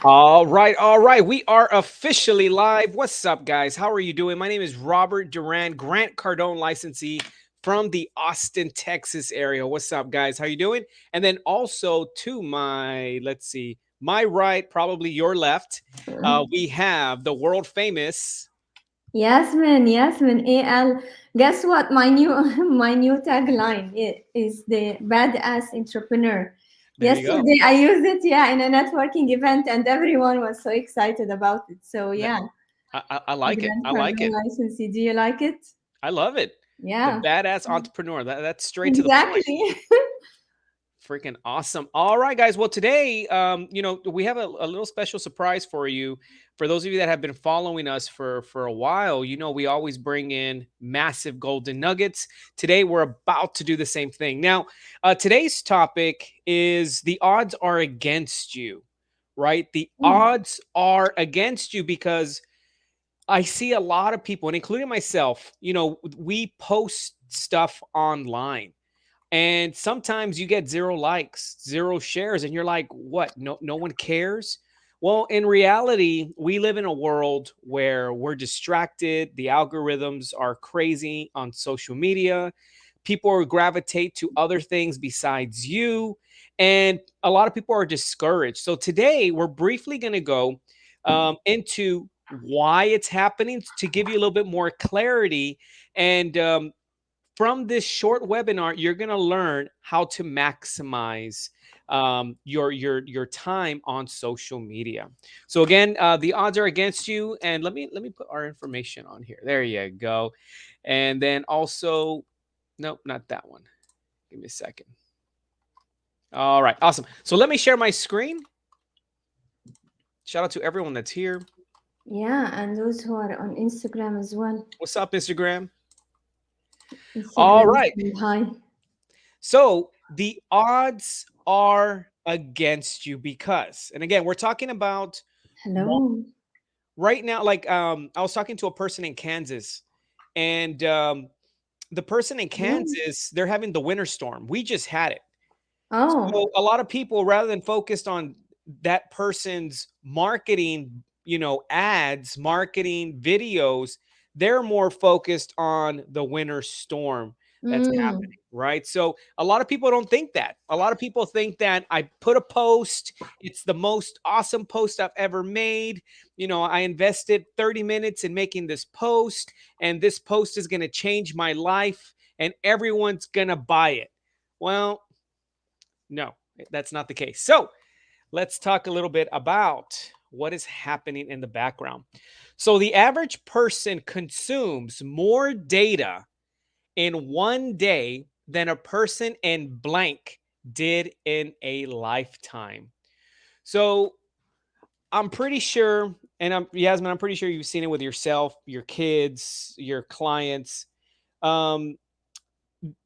All right, all right. We are officially live. What's up, guys? How are you doing? My name is Robert Duran, Grant Cardone licensee from the Austin, Texas area. What's up, guys? How you doing? And then also to my, let's see, my right, probably your left, we have the world famous. Yasmin, Yasmin, AL. Guess what? My new my new tagline is the badass entrepreneur. There you go. Yesterday I used it, yeah, in a networking event, and everyone was so excited about it. So That- yeah, I like it. Grand I like Cardone it. licensee. Do you like it? I love it. The Yeah, badass entrepreneur. That's straight to the point. exactly. Freaking awesome. All right, guys. Well, today, we have a little special surprise for you. For those of you that have been following us for a while, we always bring in massive golden nuggets. Today, we're about to do the same thing. Now, today's topic is the odds are against you, right? The Mm, odds are against you because I see a lot of people, and including myself, we post stuff online and sometimes you get zero likes, zero shares, and you're like, what? No one cares? Well, in reality, we live in a world where we're distracted. The algorithms are crazy on social media. People gravitate to other things besides you. And a lot of people are discouraged. So today, we're briefly going to go into why it's happening to give you a little bit more clarity and from this short webinar, you're going to learn how to maximize your time on social media. So again, the odds are against you, and let me put our information on here. There you go, and then also, nope, not that one. Give me a second. All right, awesome. So let me share my screen. Shout out to everyone that's here. yeah, and those who are on Instagram as well. What's up, Instagram? All Instagram, right. hi. So the odds are against you because, and again, we're talking about Hello. right now, like I was talking to a person in Kansas, and the person in Yeah. Kansas, they're having the winter storm. We just had it. Oh. So a lot of people, rather than focused on that person's marketing, ads, marketing videos, they're more focused on the winter storm that's Mm. happening, right? So a lot of people don't think that. A lot of people think that I put a post, it's the most awesome post I've ever made. I invested 30 minutes in making this post, and this post is going to change my life, and everyone's going to buy it. Well, no, that's not the case. So let's talk a little bit about what is happening in the background. So the average person consumes more data in one day than a person in blank did in a lifetime. So I'm pretty sure, and Yasmin, I'm pretty sure you've seen it with yourself, your kids, your clients. Um,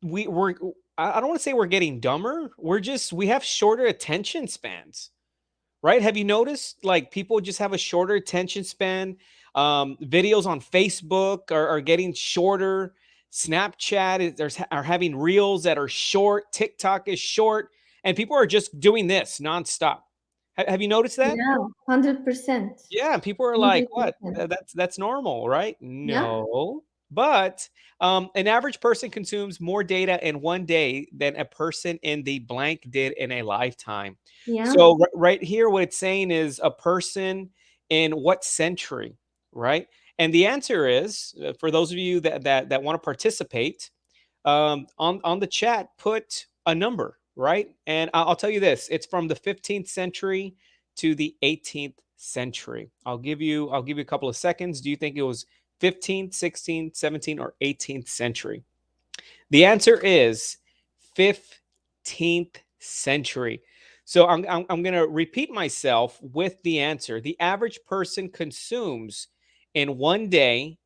we're I don't want to say we're getting dumber. We have shorter attention spans, right? Have you noticed like people just have a shorter attention span? Videos on Facebook are getting shorter. Snapchat are having reels that are short. TikTok is short, and people are just doing this nonstop. Have you noticed that? Yeah, 100%. Yeah, people are like, "What? 100%. That's normal, right?" Yeah. No, but an average person consumes more data in one day than a person in the blank did in a lifetime. Yeah. So right here, what it's saying is a person in what century, right? And the answer is for those of you that want to participate on the chat, put a number, right? And I'll tell you this: it's from the 15th century to the 18th century. I'll give you a couple of seconds. Do you think it was 15th, 16th, 17th, or 18th century? The answer is 15th century. So I'm going to repeat myself with the answer. The average person consumes in one day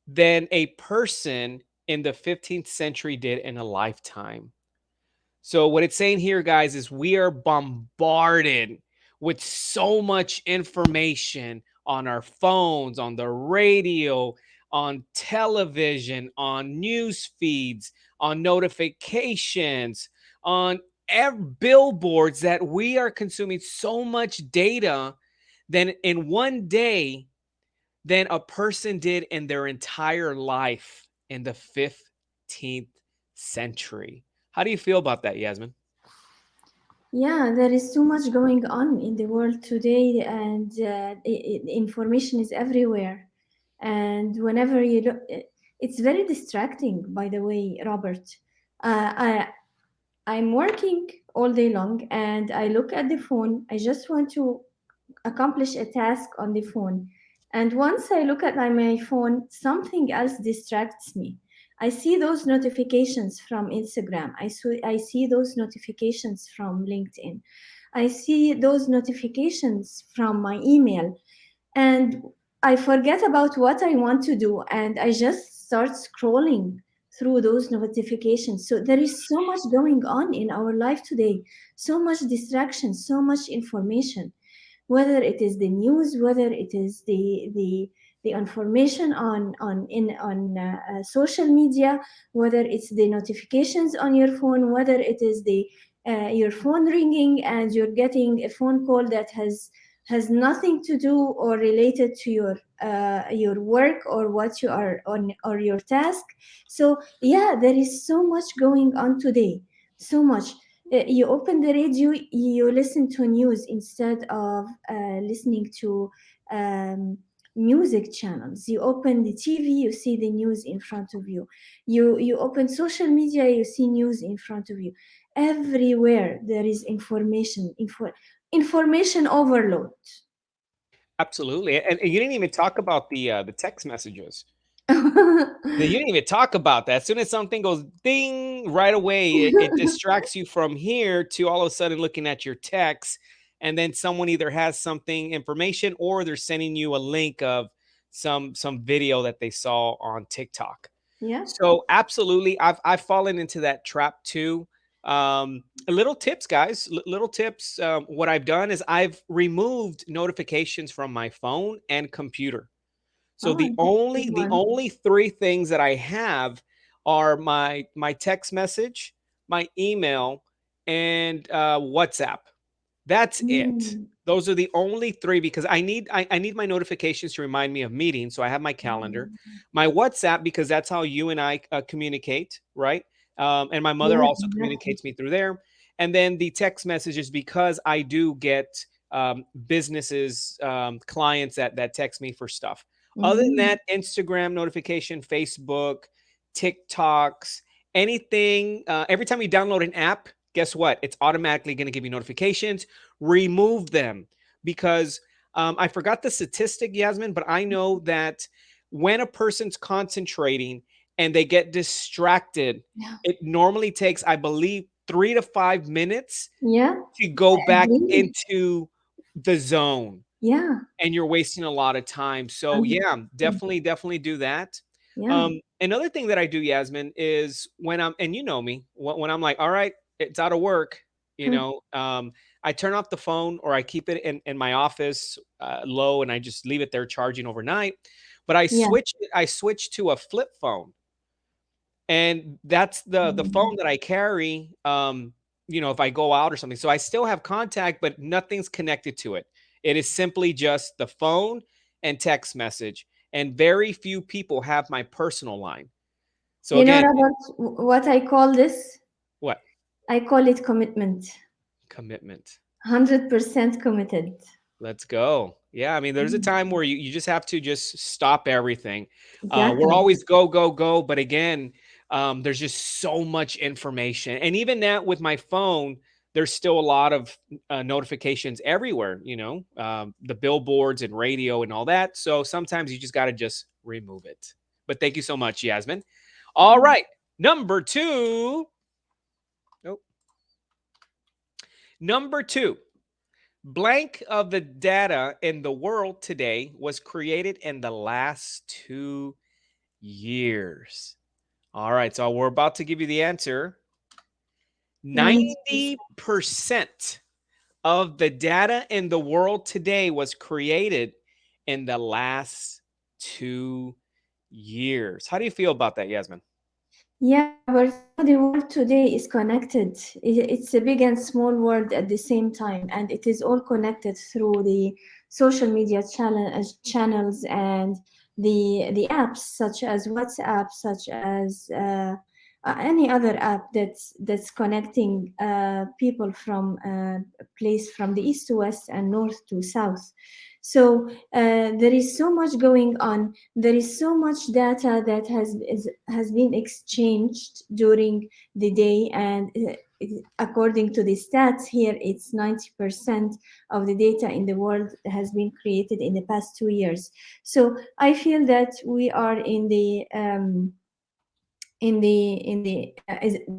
than a person in the 15th century did in a lifetime. So, what it's saying here, guys, is we are bombarded with so much information on our phones, on the radio, on television, on news feeds, on notifications, on billboards that we are consuming so much data than in one day than a person did in their entire life in the 15th century. How do you feel about that, Yasmin? Yeah, there is too much going on in the world today, and information is everywhere. And whenever you look, it's very distracting, by the way, Robert. I'm working all day long and I look at the phone. I just want to accomplish a task on the phone. And once I look at my phone, something else distracts me. I see those notifications from Instagram. I see those notifications from LinkedIn. I see those notifications from my email. And I forget about what I want to do and I just start scrolling through those notifications. So there is so much going on in our life today, so much distraction, so much information, whether it is the news, whether it is the information on social media, whether it's the notifications on your phone, whether it is the your phone ringing and you're getting a phone call that has nothing to do or related to your work or what you are on or your task. So yeah, there is so much going on today, so much. You open the radio, you listen to news instead of listening to um, music channels. You open the TV, you see the news in front of you. You open social media, you see news in front of you. Everywhere there is information overload. Absolutely. And you didn't even talk about the text messages. You didn't even talk about that. As soon as something goes ding, right away, it distracts you from here to all of a sudden looking at your text. And then someone either has something information or they're sending you a link of some video that they saw on TikTok. Yeah. So absolutely, I've fallen into that trap too. Little tips, guys. Little tips. What I've done is I've removed notifications from my phone and computer. So Oh, the that's a good only the one. only three things that I have are my text message, my email, and WhatsApp. That's it. Mm. Those are the only three because I need my notifications to remind me of meetings. So I have my calendar, my WhatsApp because that's how you and I communicate, right? And my mother Yeah, also exactly. communicates me through there. And then the text messages because I do get businesses, clients that text me for stuff. Other than Mhm. that, Instagram notification, Facebook, TikToks, anything. Every time you download an app, guess what? It's automatically going to give you notifications. Remove them because I forgot the statistic, Yasmin, but I know that when a person's concentrating and they get distracted, Yeah. it normally takes, I believe, 3 to 5 minutes Yeah, to go I back agree. into the zone Yeah, and you're wasting a lot of time. So yeah, 100%. definitely do that. Yeah. Another thing that I do, Yasmin, is when I'm and you know me, when I'm like, all right, it's out of work, you Mm. know, I turn off the phone or I keep it in my office low and I just leave it there charging overnight. But Yeah. I switch to a flip phone and that's the phone Mm. that I carry, you know, if I go out or something. So I still have contact, but nothing's connected to it. It is simply just the phone and text message, and very few people have my personal line. So You know, again, Robert, what I call this? what? I call it commitment. Commitment. 100% committed. Let's go. Yeah, I mean, there's a Mm. time where you just have to just stop everything. We're Exactly. always go, go, go. But again, there's just so much information. And even that with my phone, there's still a lot of notifications everywhere, you know, the billboards and radio and all that. So sometimes you just got to just remove it. But thank you so much, Yasmin. All Mm. right. Number two. Nope. Number two. Blank of the data in the world today was created in the last 2 years. All right, so we're about to give you the answer. 90%. 90% of the data in the world today was created in the last 2 years. How do you feel about that, Yasmin? Yeah, but the world today is connected. It's a big and small world at the same time, and it is all connected through the social media channels and the apps such as WhatsApp, such as any other app that's connecting people from a place from the east to west and north to south. So there is so much going on. There is so much data that has been exchanged during the day, and according to the stats here, it's 90% of the data in the world has been created in the past 2 years. So I feel that we are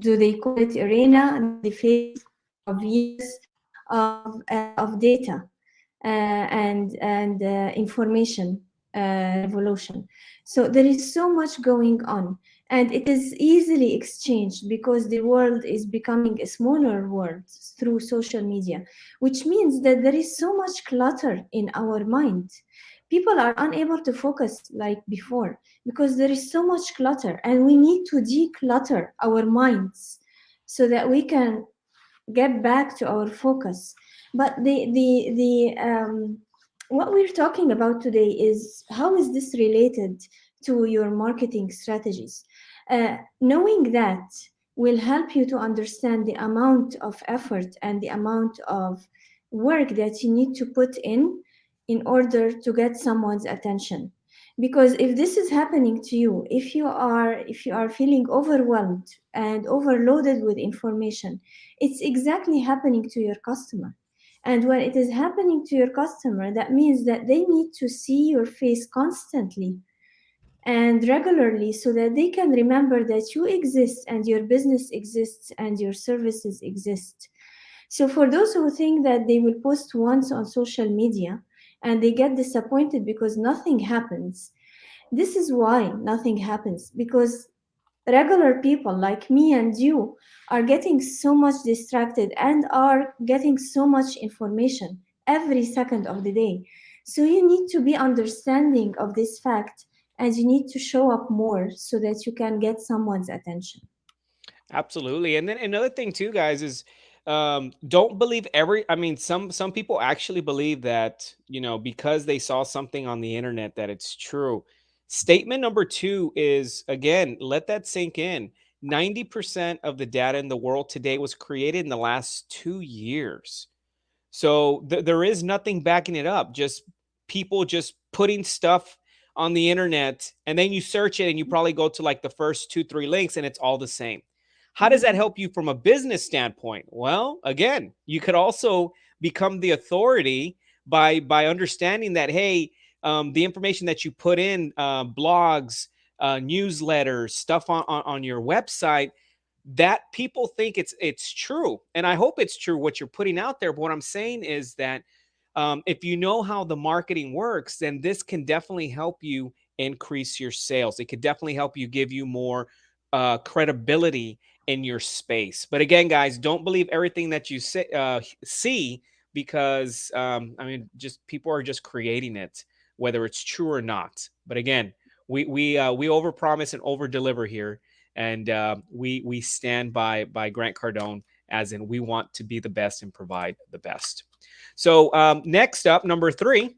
do they call it arena, the phase of years of data and information revolution. So there is so much going on, and it is easily exchanged because the world is becoming a smaller world through social media, which means that there is so much clutter in our mind. People are unable to focus like before because there is so much clutter, and we need to declutter our minds so that we can get back to our focus. But the what we're talking about today is how is this related to your marketing strategies. Knowing that will help you to understand the amount of effort and the amount of work that you need to put in order to get someone's attention. Because if this is happening to you, if you are feeling overwhelmed and overloaded with information, it's exactly happening to your customer. And when it is happening to your customer, that means that they need to see your face constantly and regularly so that they can remember that you exist and your business exists and your services exist. So, for those who think that they will post once on social media and they get disappointed because nothing happens, this is why nothing happens, because regular people like me and you are getting so much distracted and are getting so much information every second of the day. So you need to be understanding of this fact, and you need to show up more so that you can get someone's attention. Absolutely. And then another thing too, guys, is don't believe every I mean some people actually believe that, because they saw something on the internet that it's true. Statement number 2 is, again, let that sink in. 90% of the data in the world today was created in the last 2 years. So there is nothing backing it up. Just people just putting stuff on the internet, and then you search it and you probably go to like the first 2 3 links and it's all the same. How does that Mhm. help you from a business standpoint? Well, again, you could also become the authority by understanding that, hey, the information that you put in, blogs, newsletters, stuff on your website, that people think it's true, and I hope it's true what you're putting out there. But what I'm saying is that, if you know how the marketing works, then this can definitely help you increase your sales. It could definitely help you, give you more credibility in your space. But again, guys, don't believe everything that you see, because I mean, just people are just creating it, whether it's true or not. But again, we overpromise and overdeliver here, and we stand by Grant Cardone, as in we want to be the best and provide the best. So next up, number 3,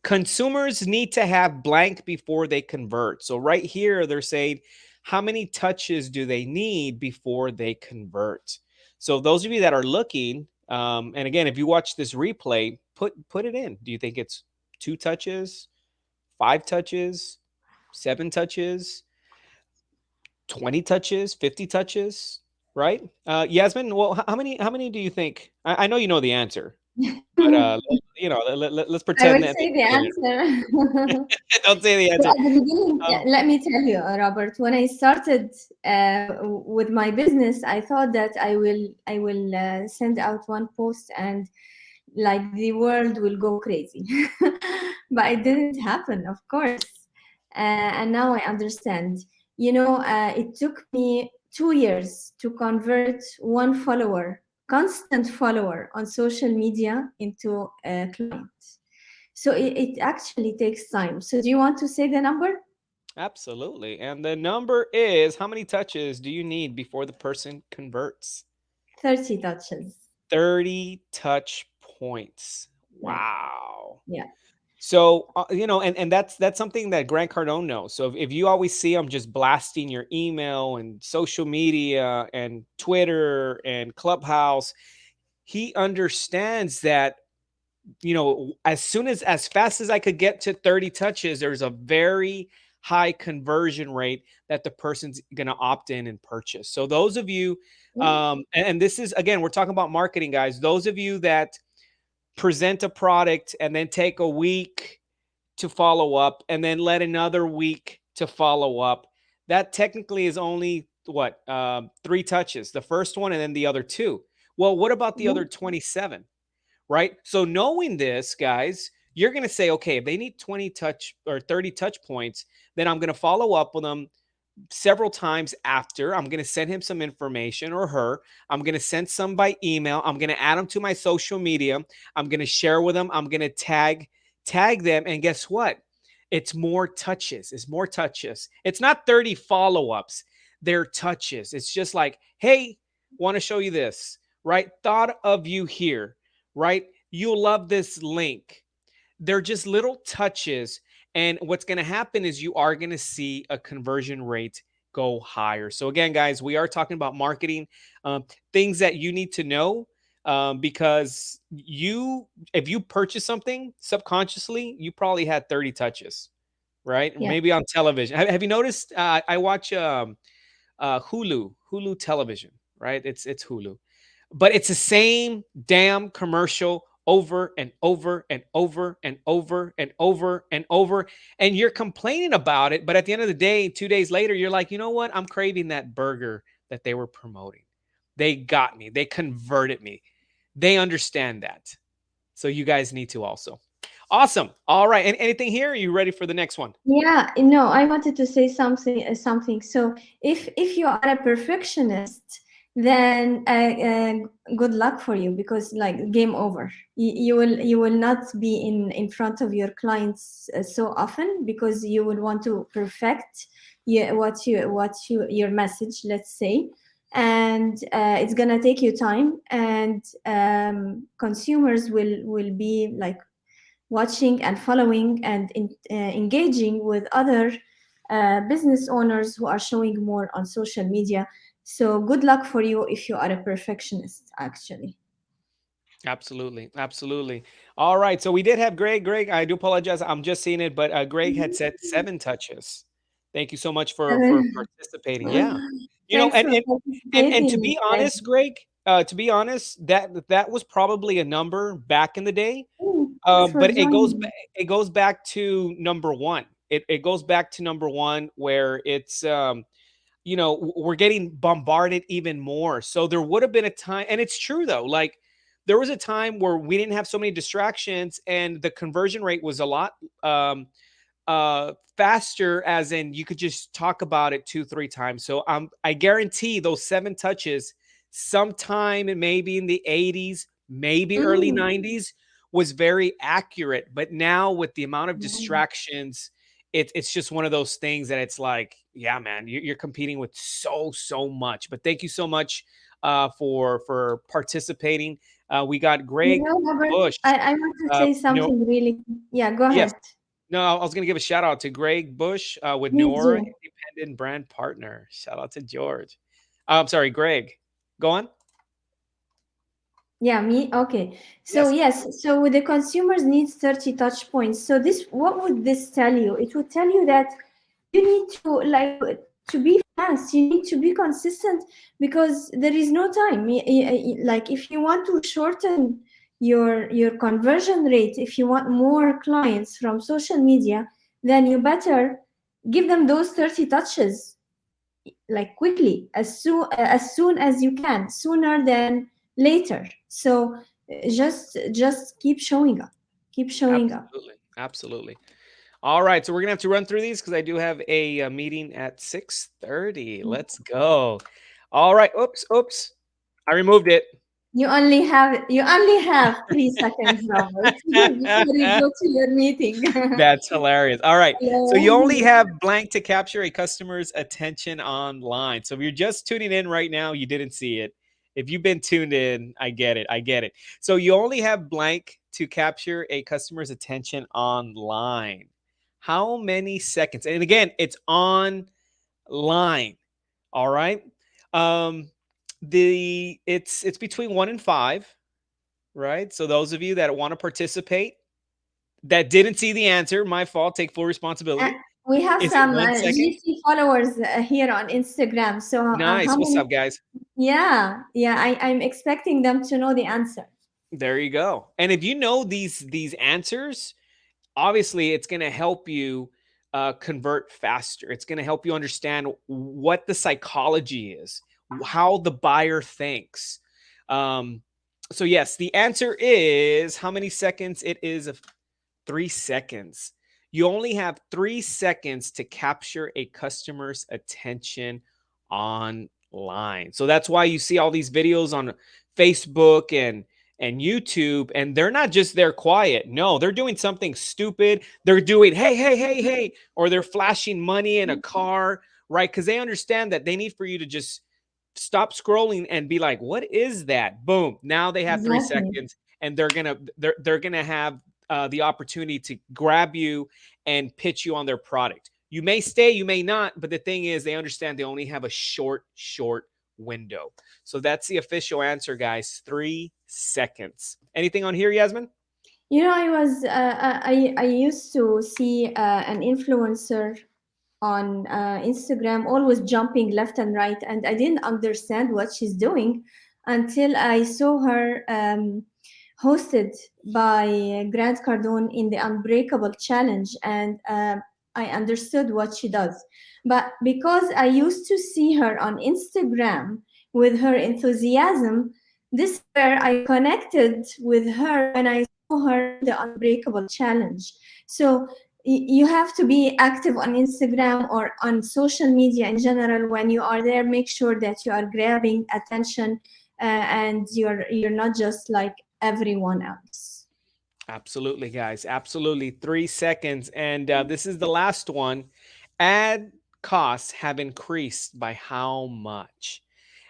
consumers need to have blank before they convert. So right here, they're saying, how many touches do they need before they convert? So those of you that are looking, and again, if you watch this replay, put it in. Do you think it's 2 touches, 5 touches, 7 touches, 20 touches, 50 touches, right? Yasmin, well, how many do you think? I know you know the answer, but let's I will pretend that say maybe the you don't. answer. Don't say the So answer. at the beginning, Um, let me tell you, Robert, when I started with my business, I thought that I will send out one post and like the world will go crazy. But it didn't happen, of course. And now I understand. It took me 2 years to convert one follower, constant follower on social media, into a client. So it actually takes time. So do you want to say the number? Absolutely. And the number is, how many touches do you need before the person converts? 30 touches. 30 touch points. Like, Wow. yeah. So, and that's something that Grant Cardone knows. So if you always see him just blasting your email and social media and Twitter and Clubhouse, he understands that, as fast as I could get to 30 touches, there's a very high conversion rate that the person's going to opt in and purchase. So those of you, Mm, and this is, again, we're talking about marketing, guys. Those of you that present a product and then take a week to follow up and then let another week to follow up, that technically is only what, 3 touches, the first one and then the other two. Well, what about the yeah. other 27? Right? So knowing this, guys, you're going to say, okay, if they need 20 touch or 30 touch points, then I'm going to follow up with them several times after. I'm going to send him some information, or her. I'm going to send some by email. I'm going to add them to my social media. I'm going to share with them. I'm going to tag them. And guess what? It's more touches. It's more touches. It's not 30 follow-ups. They're touches. It's just like, hey, want to show you this, right? Thought of you here, right? You'll love this link. They're just little touches. And what's going to happen is you are going to see a conversion rate go higher. So, again, guys, we are talking about marketing, um, things that you need to know, because if you purchase something subconsciously, you probably had 30 touches, right? Yeah. Maybe on television. Have you noticed? I watch Hulu television, right? It's Hulu, but it's the same damn commercial over and over and over and over and over and over, and you're complaining about it. But at the end of the day, 2 days later, you're like, you know what? I'm craving that burger that they were promoting. They got me. They converted me. They understand that. So you guys need to also. Awesome. All right. And anything here? Are you ready for the next one? Yeah, no, I wanted to say something. So if you are a perfectionist, then good luck for you, because like game over. You will not be in front of your clients so often, because you will want to perfect your message, let's say, and it's gonna take you time, and consumers will be like watching and following and engaging with other business owners who are showing more on social media. So good luck for you if you are a perfectionist, actually. Absolutely, absolutely. All right, so we did have Greg. Greg, I do apologize. I'm just seeing it, but Greg had said 7 touches. Thank you so much for participating. Yeah, you know, Thanks and for and and to participating, be Greg. honest, Greg, to be honest, that was probably a number back in the day. Thanks for But joining. it goes back to number one. It goes back to number one where it's we're getting bombarded even more. So there would have been a time, and it's true though, like there was a time where we didn't have so many distractions and the conversion rate was a lot faster, as in you could just talk about it 2 3 times. So I guarantee those 7 touches sometime maybe in the 80s, maybe early Mm. 90s, was very accurate. But now with the amount of Yeah. distractions, it's just one of those things that it's like, yeah, man, you're competing with so much. But thank you so much for participating. We got You Greg know, Robert, Bush. I want to say No, something really. Yeah, go yes. ahead. No, I was going to give a shout out to Greg Bush with Me Neora too. Independent Brand Partner. Shout out to George. I'm sorry, Greg. Go on. Yeah, me. Okay. So Yes. yes, so with the consumers needs 30 touch points. So this, what would this tell you? It would tell you that you need to be fast. You need to be consistent, because there is no time. Like if you want to shorten your conversion rate, if you want more clients from social media, then you better give them those 30 touches, like quickly, as soon as you can, sooner than later. So just keep showing up. Absolutely. Absolutely. All right. So we're going to have to run through these because I do have a meeting at 6:30. Let's go. All right. Oops. Oops. I removed it. you only have 3 seconds, Robert, before you go to your meeting. That's hilarious. All right. So you only Hello. have blank to capture a customer's attention online. So if you're just tuning in right now, you didn't see it. If you've been tuned in, I get it. I get it. So you only have blank to capture a customer's attention online. How many seconds? And again, it's online. All right. Um, it's between 1 and 5, right? So those of you that want to participate that didn't see the answer, my fault, take full Uh, responsibility. we have Is it some 1 second? GC followers here on Instagram. So Nice. how What's many? up, guys? Yeah, yeah. I'm expecting them to know the answer. There you go. And if you know these answers, obviously it's going to help you convert faster. It's going to help you understand what the psychology is, how the buyer thinks. Um, so yes, the answer is how many seconds? It is 3 seconds. You only have 3 seconds to capture a customer's attention online. So that's why you see all these videos on Facebook and YouTube, and they're not just there quiet. No, they're doing something stupid. They're doing hey, hey, hey, hey, or they're flashing money in a car, right? Because they understand that they need for you to just stop scrolling and be like, what is that? Boom. Now they have three Exactly. seconds and they're gonna have the opportunity to grab you and pitch you on their product. You may stay, you may not, but the thing is, they understand they only have a short window. So that's the official answer, guys. 3 seconds. Anything on here, Yasmin? I used to see an influencer on Instagram always jumping left and right, and I didn't understand what she's doing until I saw her hosted by Grant Cardone in the Unbreakable Challenge, and I understood what she does. But because I used to see her on Instagram with her enthusiasm, this is where I connected with her when I saw her in the Unbreakable Challenge. So you have to be active on Instagram or on social media in general. When you are there, make sure that you are grabbing attention and you're not just like everyone else. Absolutely, guys. Absolutely. 3 seconds. And this is the last one. Ad costs have increased by how much?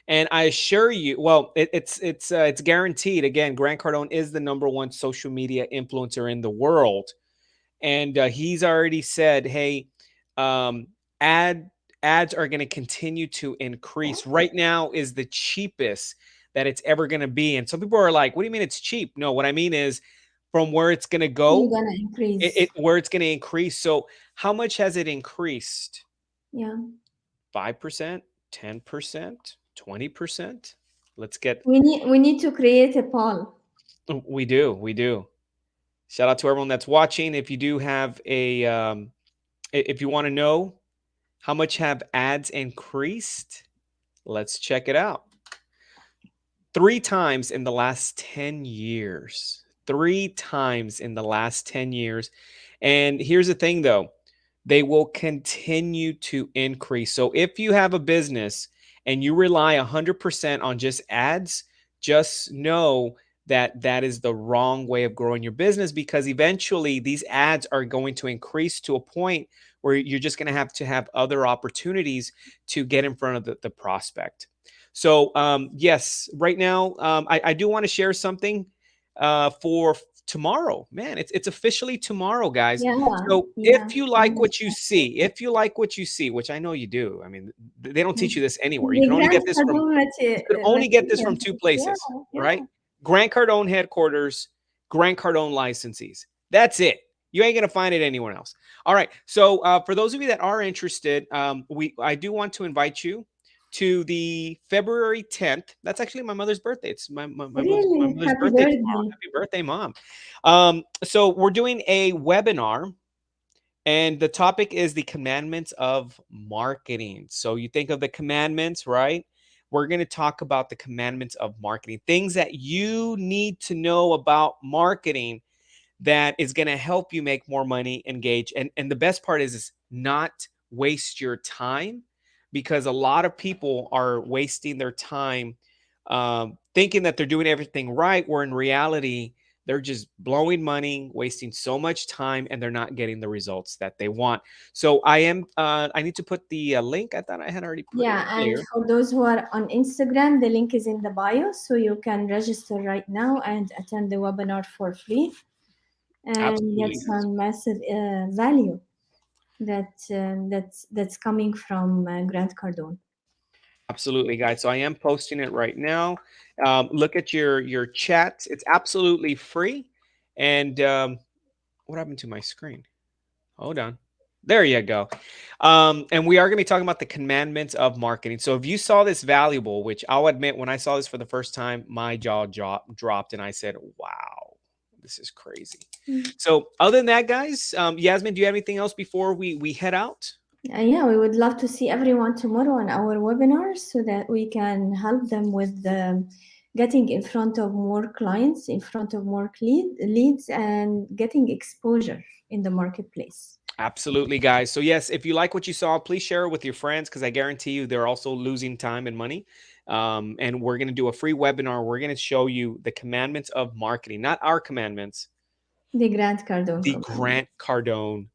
And I assure you, well, it's guaranteed. Again, Grant Cardone is the number one social media influencer in the world, and he's already said, "Hey, um, ad ads are going to continue to increase. Right now is the cheapest that it's ever going to be." And some people are like, "What do you mean it's cheap?" No, what I mean is from where it's going to You're go, gonna it increase. where it's going to increase. So, how much has it increased? Yeah. 5%, 10%, 20%. Let's get We need to create a poll. we do. We do. Shout out to everyone that's watching. If you do have if you want to know how much have ads increased, let's check it out. 3 times in the last 10 years. 3 times in the last 10 years. And here's the thing though, they will continue to increase. So if you have a business and you rely 100% on just ads, just know that that is the wrong way of growing your business, because eventually these ads are going to increase to a point where you're just going to have other opportunities to get in front of the prospect. So yes, right now I do want to share something for tomorrow. Man, it's officially tomorrow, guys. Yeah, So yeah. if you I'm like what you excited. see, if you like what you see, which I know you do, I mean, they don't teach you this anywhere. You The can only Grant get this from Cardone you can only get this material. from two Yeah, places, right? yeah. Grant Cardone headquarters, Grant Cardone licensees. That's it. You ain't gonna find it anywhere else. All right. So for those of you that are interested, I do want to invite you to the February 10th. That's actually my mother's birthday. It's my Really, mother's happy birthday tomorrow. birthday. Happy birthday, mom. So we're doing a webinar, and the topic is the commandments of marketing. So you think of the commandments, right? We're going to talk about the commandments of marketing, things that you need to know about marketing that is going to help you make more money, engage. And the best part is not waste your time, because a lot of people are wasting their time thinking that they're doing everything right, where in reality, they're just blowing money, wasting so much time, and they're not getting the results that they want. So I need to put the link. I thought I had already put it Yeah, and there. for those who are on Instagram, the link is in the bio, so you can register right now and attend the webinar for free and get Absolutely, guys. some massive value that's coming from Grant Cardone. Absolutely, guys. So I am posting it right now. Look at your chat. It's absolutely free. And what happened to my screen? Hold on. There you go. And we are going to be talking about the commandments of marketing. So if you saw this valuable, which I'll admit, when I saw this for the first time, my jaw dropped, and I said, "Wow, this is crazy." Mm. So other than that, guys, Yasmin, do you have anything else before we head out? Yeah, we would love to see everyone tomorrow on our webinar so that we can help them with getting in front of more clients, in front of more leads, and getting exposure in the marketplace. Absolutely, guys. So yes, if you like what you saw, please share it with your friends, because I guarantee you they're also losing time and money. And we're going to do a free webinar. We're going to show you the commandments of marketing, not our commandments, The Grant Cardone the Company. Grant Cardone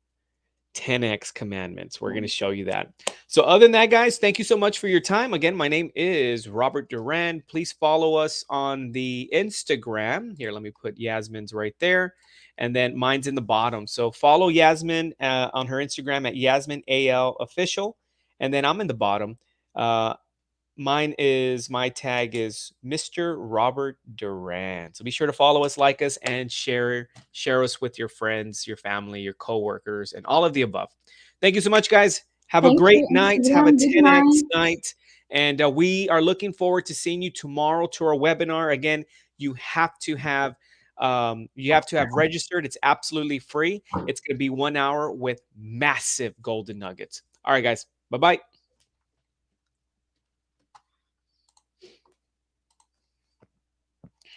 10x commandments. We're going to show you that. So other than that, guys, thank you so much for your time. Again, my name is Robert Duran. Please follow us on the Instagram. Here, let me put Yasmin's right there. And then mine's in the bottom. So follow Yasmin on her Instagram at Yasmin AL official. And then I'm in the bottom. Uh, my tag is Mr. Robert Duran. So be sure to follow us, like us, and share us with your friends, your family, your coworkers, and all of the above. Thank you so much, guys. Have a Thank great you, night. Have a Instagram. Good 10x night. night. And we are looking forward to seeing you tomorrow to our webinar. Again, you have to have registered. It's absolutely free. It's going to be 1 hour with massive golden nuggets. All right, guys. Bye bye.